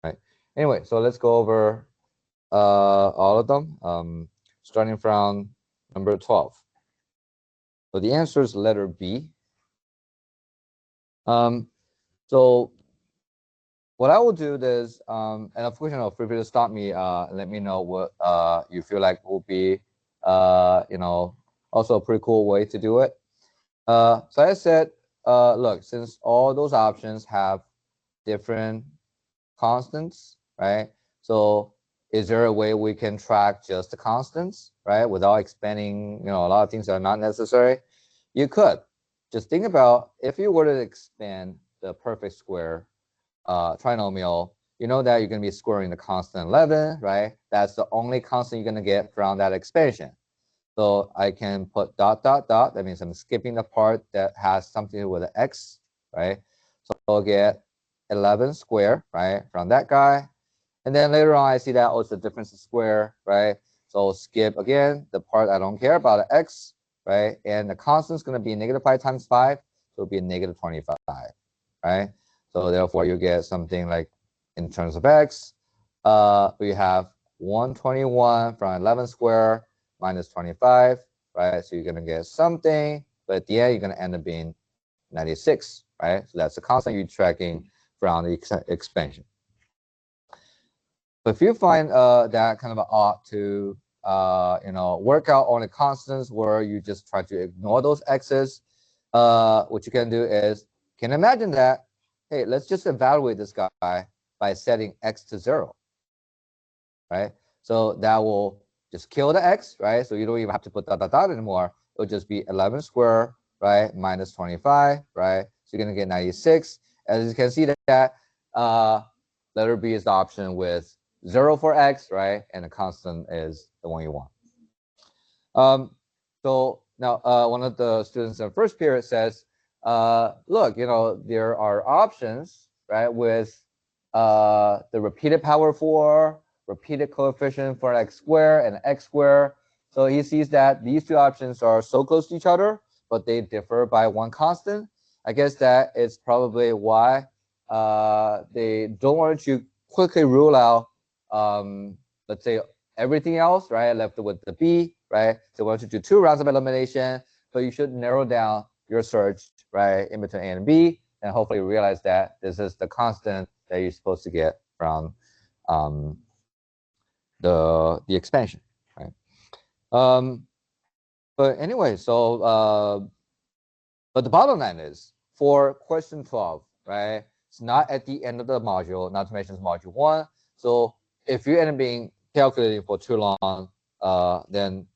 right? Anyway, so let's go over all of them, starting from number 12. So the answer is letter B. So what I will do is, and of course, feel free to stop me, let me know what you feel like will be, also a pretty cool way to do it. So I said, look, since all those options have different constants, right? So is there a way we can track just the constants, right? Without expanding, a lot of things that are not necessary? You could. Just think about if you were to expand the perfect square trinomial, you know that you're going to be squaring the constant 11, right? That's the only constant you're going to get from that expansion. So I can put dot, dot, dot. That means I'm skipping the part that has something to do with the x, right? So I'll get 11 square, right, from that guy. And then later on, I see that, oh, it's the difference of square, right? So I'll skip, again, the part I don't care about, the x, right? And the constant is going to be negative pi times 5. So it'll be a negative 25, right? So therefore, you get something like, in terms of x, we have 121 from 11 square minus 25, right? So you're going to get something, but at the end, you're going to end up being 96, right? So that's the constant you're tracking from the expansion. But if you find that kind of odd to work out on the constants where you just try to ignore those x's, what you can do is, can imagine that, hey, let's just evaluate this guy by setting x to 0, right? So that will just kill the x, right? So you don't even have to put dot, dot, dot anymore. It'll just be 11 squared, right, minus 25, right? So you're going to get 96. As you can see that letter B is the option with 0 for x, right? And the constant is the one you want. So now one of the students in the first period says, look, there are options, right, with the repeated power 4, repeated coefficient for x squared and x squared. So he sees that these two options are so close to each other, but they differ by one constant. I guess that is probably why they don't want to quickly rule out, let's say, everything else, right, left with the B, right? So we want to do 2 rounds of elimination, but you should narrow down your search, right, in between A and B, and hopefully realize that this is the constant that you're supposed to get from the expansion, right? But anyway, so but the bottom line is for question 12, right? It's not at the end of the module, not to mention it's module 1. So if you end up being calculating for too long, then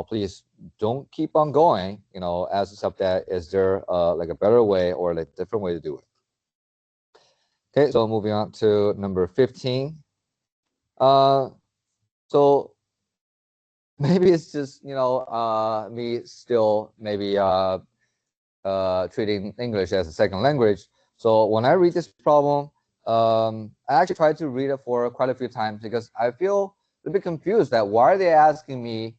please don't keep on going. Ask yourself that, is there like a better way or like a different way to do it? Okay, so moving on to number 15. So maybe it's just me still maybe treating English as a second language. So when I read this problem, I actually tried to read it for quite a few times because I feel a bit confused that why are they asking me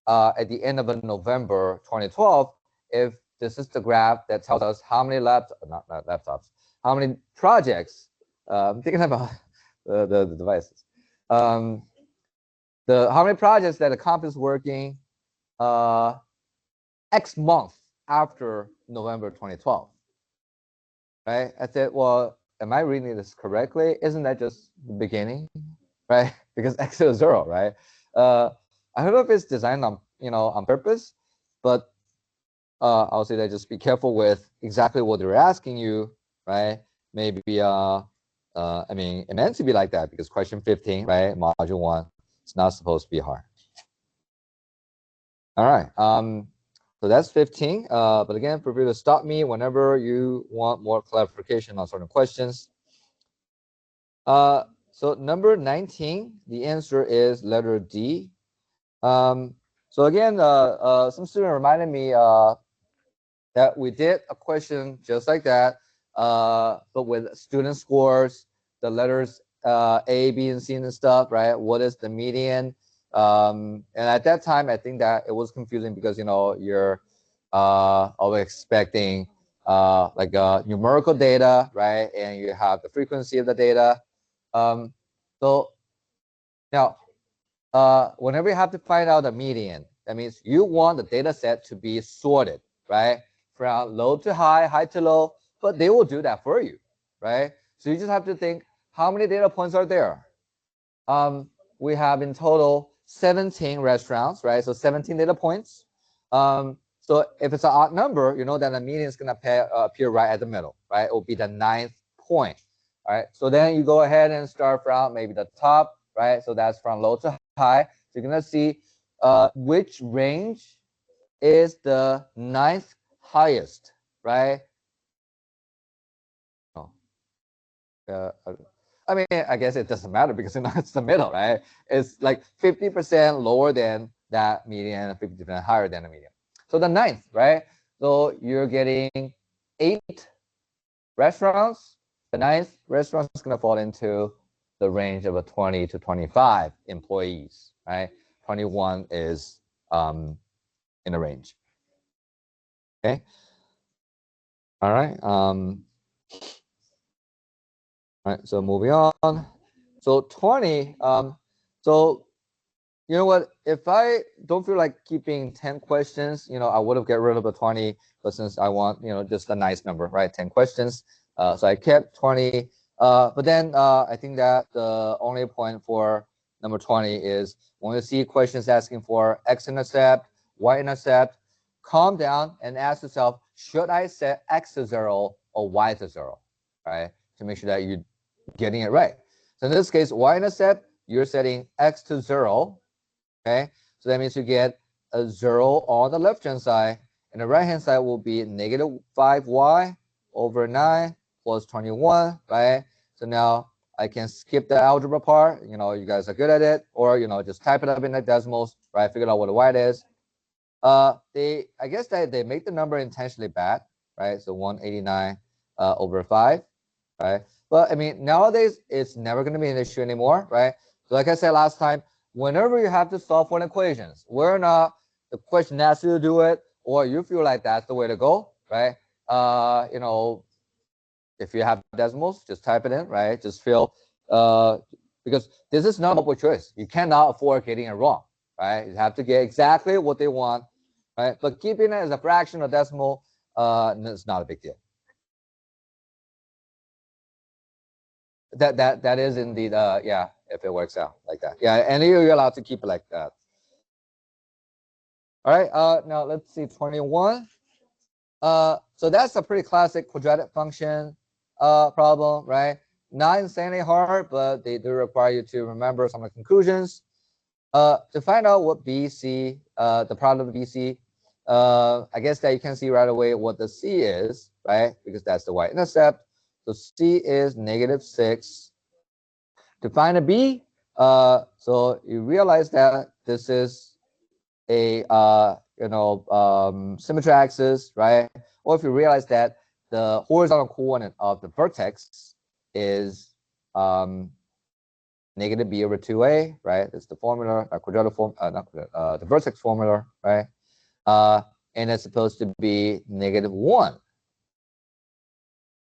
at the end of November 2012 if this is the graph that tells us how many laptops, how many projects. I'm thinking about the devices. How many projects that the company is working X month after November 2012, right? I said, well, am I reading this correctly? Isn't that just the beginning, right? Because X is 0, right? I don't know if it's designed on, on purpose, but I'll say that just be careful with exactly what they're asking you, right? Maybe, I mean, it meant to be like that because question 15, right? Module 1, it's not supposed to be hard. All right. So that's 15. But again, feel free to stop me whenever you want more clarification on certain questions. So number 19, the answer is letter D. So again, some student reminded me that we did a question just like that, but with student scores, the letters A, B, and C and stuff, right? What is the median? And at that time, I think that it was confusing because you're always expecting like numerical data, right? And you have the frequency of the data. So now, whenever you have to find out the median, that means you want the data set to be sorted, right? From low to high, high to low, but they will do that for you, right? So you just have to think, how many data points are there? We have in total 17 restaurants, right? So 17 data points. So if it's an odd number, you know that the median is going to appear right at the middle, right? It will be the 9th point, right? So then you go ahead and start from maybe the top, right? So that's from low to high. So you're going to see which range is the 9th highest, right? Oh, I mean, I guess it doesn't matter because you know it's the middle, right? It's like 50% lower than that median, 50% higher than the median. So the 9th, right? So you're getting 8 restaurants. The 9th restaurant is going to fall into the range of a 20 to 25 employees, right? 21 is in the range. Okay. All right. All right. So moving on. So 20. So you know what? If I don't feel like keeping 10 questions, you know, I would have get rid of the 20, but since I want, you know, just a nice number, right? 10 questions. So I kept 20. But then I think that the only point for number 20 is when you see questions asking for x-intercept, y-intercept, calm down and ask yourself, should I set x to 0 or y to 0, right? To make sure that you're getting it right. So in this case, y-intercept, you're setting x to 0. Okay, so that means you get a 0 on the left-hand side, and the right-hand side will be negative 5y over 9 plus 21, right? So now I can skip the algebra part. You know, you guys are good at it, or you know, just type it up in the decimals, right? Figure out what the y is. I guess that they make the number intentionally bad, right? So 189 over 5, right? But I mean, nowadays it's never going to be an issue anymore, right? So like I said last time, whenever you have to solve for equations, whether or not the question asks you to do it, or you feel like that's the way to go, right? You know, if you have decimals, just type it in, right? Just fill, because this is not multiple choice. You cannot afford getting it wrong, right? You have to get exactly what they want, right? But keeping it as a fraction or decimal, it's not a big deal. That is indeed, yeah, if it works out like that. Yeah, and you're allowed to keep it like that. All right, now let's see, 21. So that's a pretty classic quadratic function problem, right? Not insanely hard, but they do require you to remember some of the conclusions. To find out what BC, the product of BC, I guess that you can see right away what the C is, right? Because that's the y-intercept. So C is negative 6. To find a B, so you realize that this is a symmetry axis, right? Or if you realize that the horizontal coordinate of the vertex is negative b over 2a, right? It's the formula, quadratic form, the vertex formula, right? And it's supposed to be negative 1.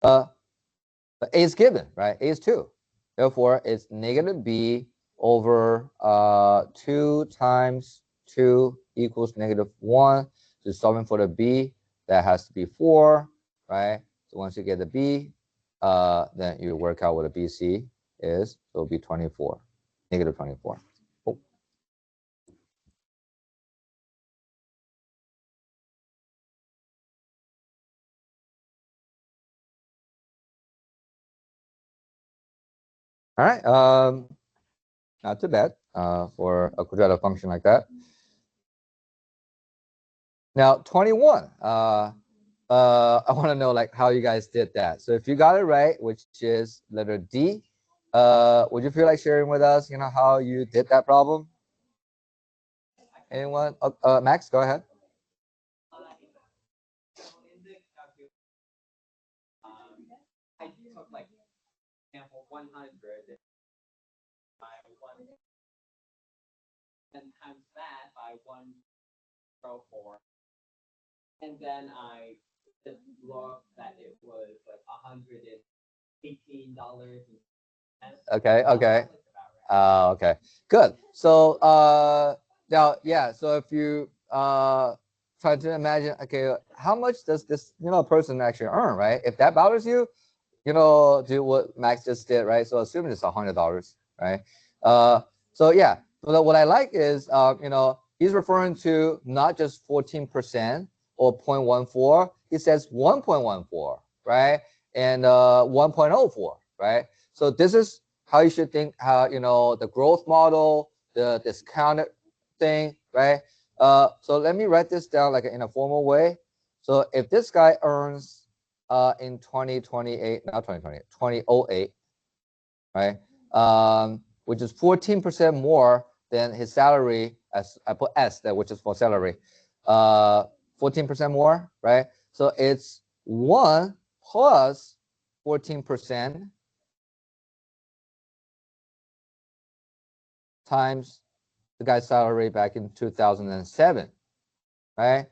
But a is given, right? A is 2. Therefore, it's negative b over 2 times 2 equals negative 1. So solving for the b, that has to be 4, right? So once you get the b, then you work out what a BC is. So it'll be 24, negative 24. Oh. All right, not too bad for a quadratic function like that. Now, 21. I want to know like how you guys did that. So if you got it right, which is letter D, would you feel like sharing with us, you know, how you did that problem? Anyone? Max, go ahead. Okay, okay. Okay, good. So now, yeah. So if you try to imagine, okay, how much does this person actually earn, right? If that bothers you, do what Max just did, right? So assuming it's $100, right? Uh, so yeah. But what I like is, he's referring to not just 14% or 0.14. He says 1.14, right? And 1.04, right? So this is how you should think, how the growth model, the discounted thing, right? So let me write this down like in a formal way. So if this guy earns in 2028, not 2028, 2008, right? Which is 14% more than his salary, as I put S there, which is for salary. 14% more, right? So it's 1 plus 14% times the guy's salary back in 2007, right?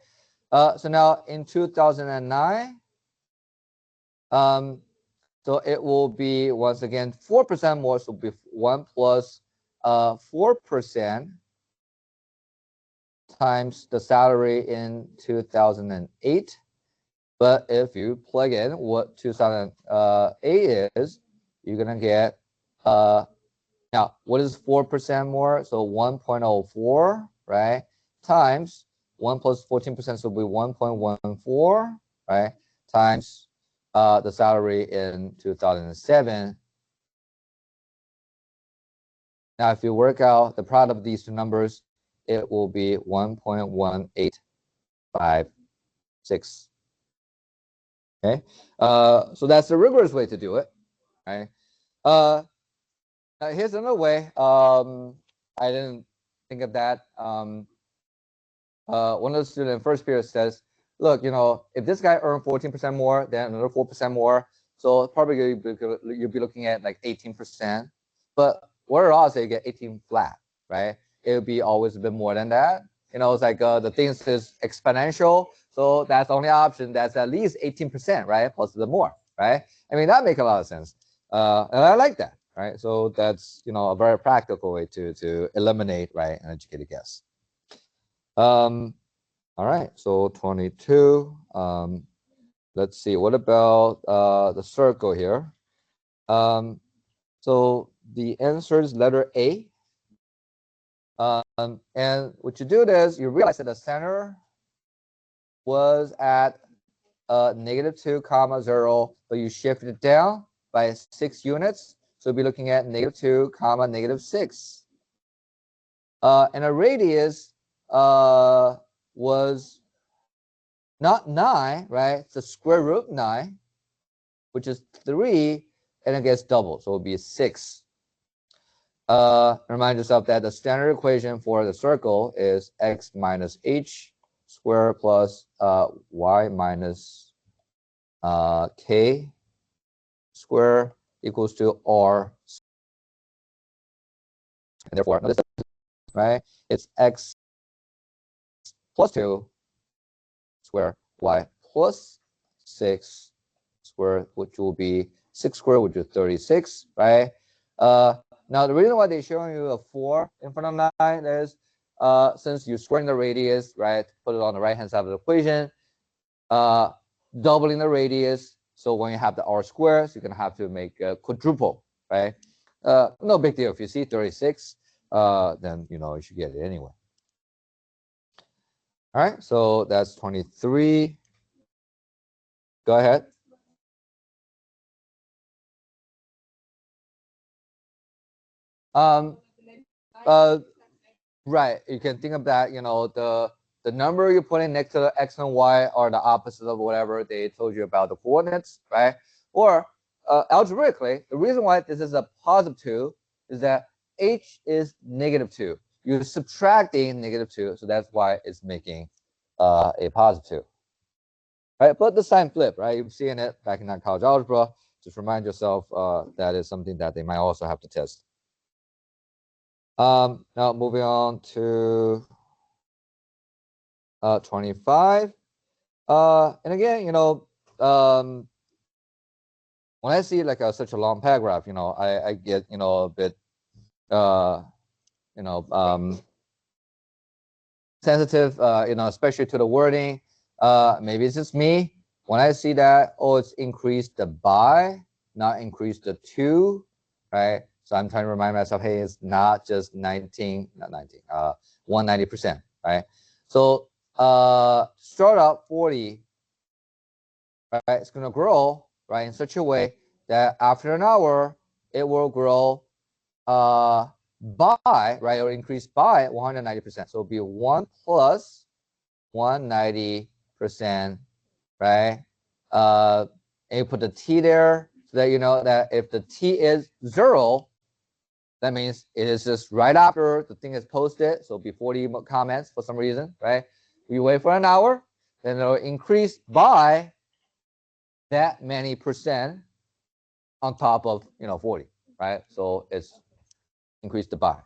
So now in 2009, so it will be, once again, 4% more, so it'll be 1 plus 4% times the salary in 2008. But if you plug in what 2008 is, you're going to get, now, what is 4% more? So 1.04, right? Times 1 plus 14%, so it'll be 1.14, right? Times the salary in 2007. Now, if you work out the product of these two numbers, it will be 1.1856. Okay, so that's the rigorous way to do it, right? Now here's another way. I didn't think of that. One of the students in first period says, look, if this guy earned 14% more, then another 4% more, so probably you'll be looking at like 18%. But what are odds that you get 18 flat, right? It would be always a bit more than that. It's like the thing is exponential, so that's the only option. That's at least 18%, right? Plus the more, right? I mean, that makes a lot of sense, and I like that, right? So that's a very practical way to eliminate, right, an educated guess. All right, so 22. Let's see, what about the circle here? So the answer is letter A. And what you do is you realize that the center was at -2 comma 0, but you shifted it down by 6 units. So we'll be looking at -2 comma -6. And a radius was not 9, right? It's the square root 9, which is 3, and it gets double, so it'll be 6. Remind yourself that the standard equation for the circle is x minus h squared plus y minus k squared equals to r. And therefore, this, right? It's x plus 2 squared y plus 6 squared, which will be 6 squared, which is 36, right? Now, the reason why they're showing you a 4 in front of 9 is since you're squaring the radius, right? Put it on the right-hand side of the equation, doubling the radius. So when you have the r squared, you're going to have to make a quadruple, right? No big deal. If you see 36, then, you should get it anyway. All right, so that's 23. Go ahead. Right. You can think of that, the number you're putting next to the x and y are the opposites of whatever they told you about the coordinates, right? Or algebraically, the reason why this is a positive 2 is that h is -2. You're subtracting -2, so that's why it's making a positive 2. Right? But the sign flip, right? You've seen it back in that college algebra. Just remind yourself that is something that they might also have to test. Now moving on to 25. And again, when I see like such a long paragraph, I get, a bit, you know, sensitive, especially to the wording. Maybe it's just me. When I see that, oh, it's increased the by, not increased the to, right? So I'm trying to remind myself, hey, it's not just 190%, right? So start out 40, right? It's gonna grow, right, in such a way that after an hour, it will grow by, right, or increase by 190%. So it'll be 1 plus 190%, right? And you put the t there so that you know that if the t is 0, that means it is just right after the thing is posted. So it'll be 40 comments for some reason, right? You wait for an hour, then it'll increase by that many percent on top of 40, right? So it's increased the by.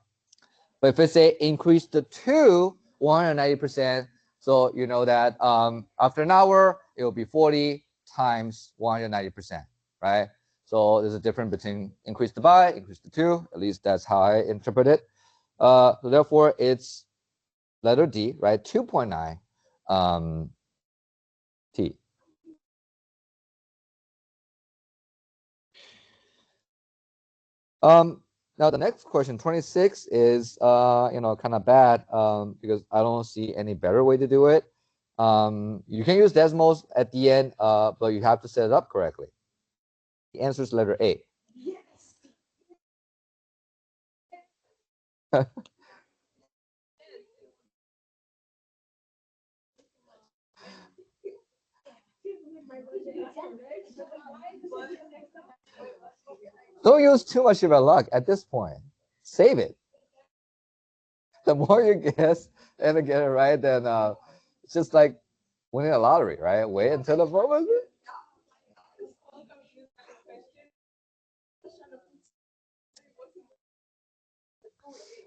But if it say increase the to 190%, so you know that after an hour it will be 40 times 190%, right? So there's a difference between increase the by, increase the to. At least that's how I interpret it. So therefore, it's letter D, right? 2.9 T. Now the next question, 26, is kind of bad because I don't see any better way to do it. You can use decimals at the end, but you have to set it up correctly. The answer is letter A. Yes. Don't use too much of your luck at this point. Save it. The more you guess and get it right, then it's just like winning a lottery, right? Wait until the moment.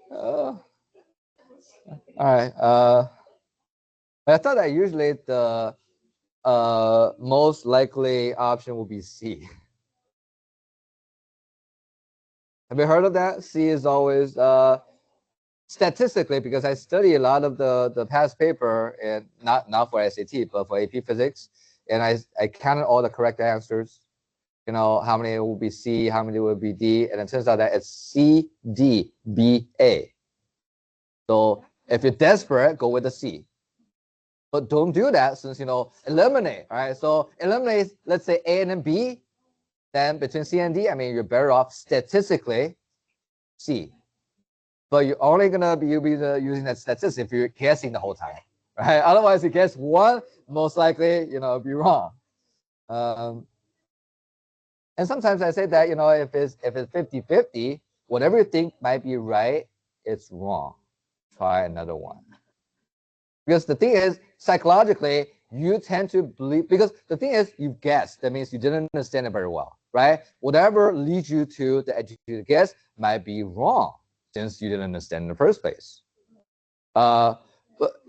All right. I thought that usually the most likely option will be C. Have you heard of that? C is always statistically, because I study a lot of the past paper, and not for SAT but for AP Physics, and I counted all the correct answers. How many will be C, how many will be D, and it turns out that it's C, D, B, A. So if you're desperate, go with the C. But don't do that, since eliminate. All right, so eliminate, let's say A and then B. Then between C and D, I mean, you're better off statistically C. But you're only gonna be using that statistic if you're guessing the whole time, right? Otherwise, you guess one, most likely, be wrong. And sometimes I say that, if it's 50-50, whatever you think might be right, it's wrong. Try another one. Because the thing is, psychologically, you tend to believe, because the thing is, you've guessed. That means you didn't understand it very well, right? Whatever leads you to the educated guess might be wrong, since you didn't understand in the first place. But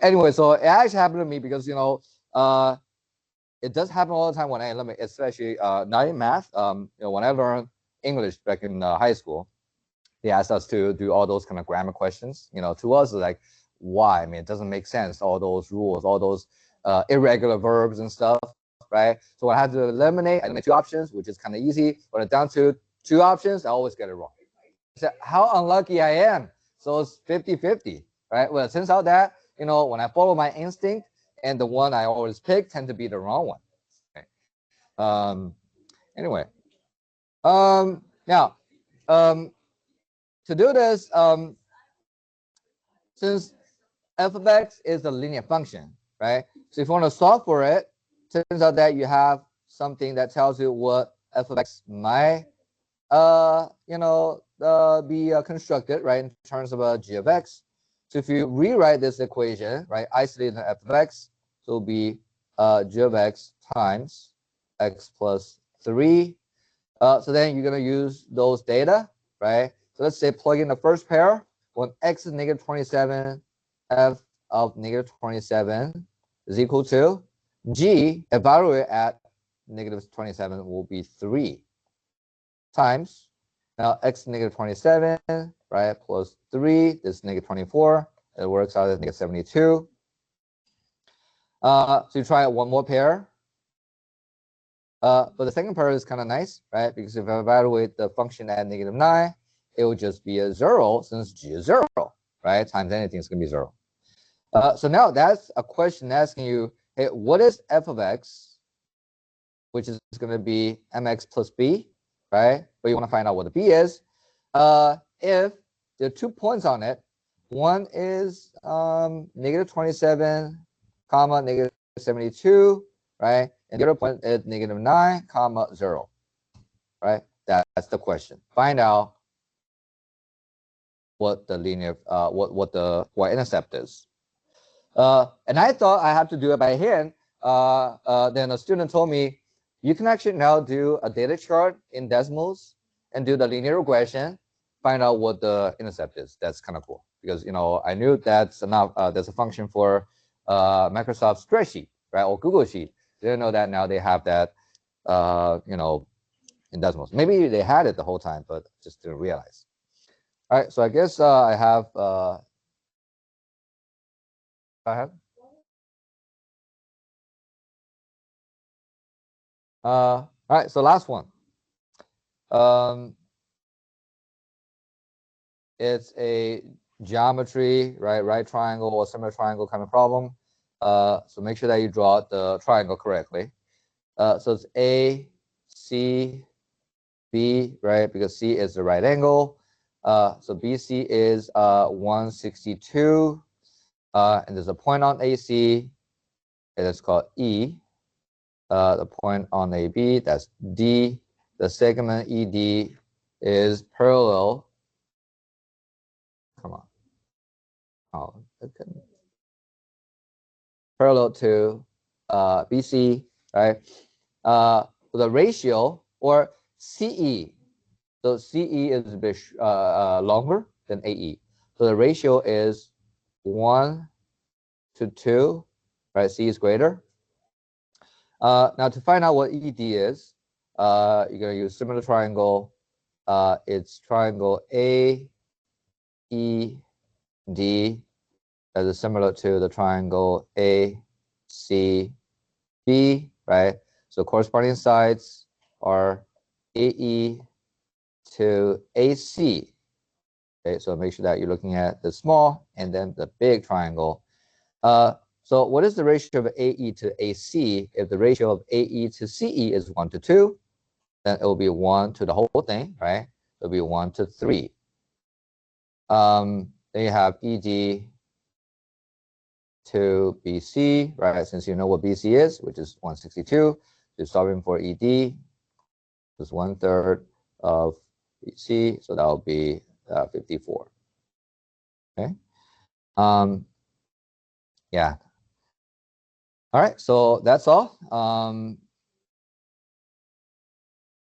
anyway, so it actually happened to me because, it does happen all the time when I eliminate, especially not in math. When I learned English back in high school, they asked us to do all those kind of grammar questions. To us, like, why? I mean, it doesn't make sense. All those rules, all those irregular verbs and stuff, right? So I had to eliminate 2 options, which is kind of easy. When it's down to 2 options, I always get it wrong. So how unlucky I am. So it's 50-50, right? Well, it turns out that, when I follow my instinct, and the one I always pick tend to be the wrong one. Okay. Anyway, now, to do this, since f of x is a linear function, right? So if you want to solve for it, turns out that you have something that tells you what f of x might, be constructed, right, in terms of a g of x. So if you rewrite this equation, right, isolating f of x, so it'll be g of x times x plus 3. So then you're going to use those data, right? So let's say plug in the first pair. When x is negative 27, f of negative 27 is equal to g evaluated at negative 27 will be 3. times, now x negative 27, right, plus 3, this is negative 24. It works out as negative 72. So you try one more pair. But the second pair is kind of nice, right? Because if I evaluate the function at negative 9, it will just be a 0 since g is 0, right? Times anything is going to be 0. So now that's a question asking you, hey, what is f of x, which is going to be mx plus b, right? But you want to find out what the b is. If there are 2 points on it, one is negative 27, comma, negative 72, right? And the other point is negative 9, comma, 0, right? That's the question. Find out what the linear, what the y-intercept is. And I thought I had to do it by hand. Then a student told me, you can actually now do a data chart in decimals and do the linear regression, find out what the intercept is. That's kind of cool because, you know, I knew that's enough. There's a function for Microsoft spreadsheet, right, or Google Sheet. Didn't know that now they have that, you know, in decimals. Maybe they had it the whole time, but just didn't realize. All right, so I guess I have. Go ahead. All right, so last one. It's a geometry, right triangle or similar triangle kind of problem. So make sure that you draw the triangle correctly. So it's A, C, B, right? Because C is the right angle. So BC is 162. And there's a point on AC, and it's called E. The point on AB, that's D. The segment ED is parallel. Come on. Oh, okay. Parallel to BC, right? The ratio, or CE. So CE is a bit longer than AE. So the ratio is 1 to 2, right? C is greater. Now to find out what ED is, you're going to use similar triangle. It's triangle AED, that is similar to the triangle ACB, right? So corresponding sides are AE to AC. Okay, so make sure that you're looking at the small and then the big triangle. So what is the ratio of AE to AC? If the ratio of AE to CE is 1 to 2, then it will be 1 to the whole thing, right? It'll be 1 to 3. Then you have ED to BC, right? Since you know what BC is, which is 162, you're solving for ED, is 1/3 of BC, so that will be 54. Okay. Yeah. All right, so that's all.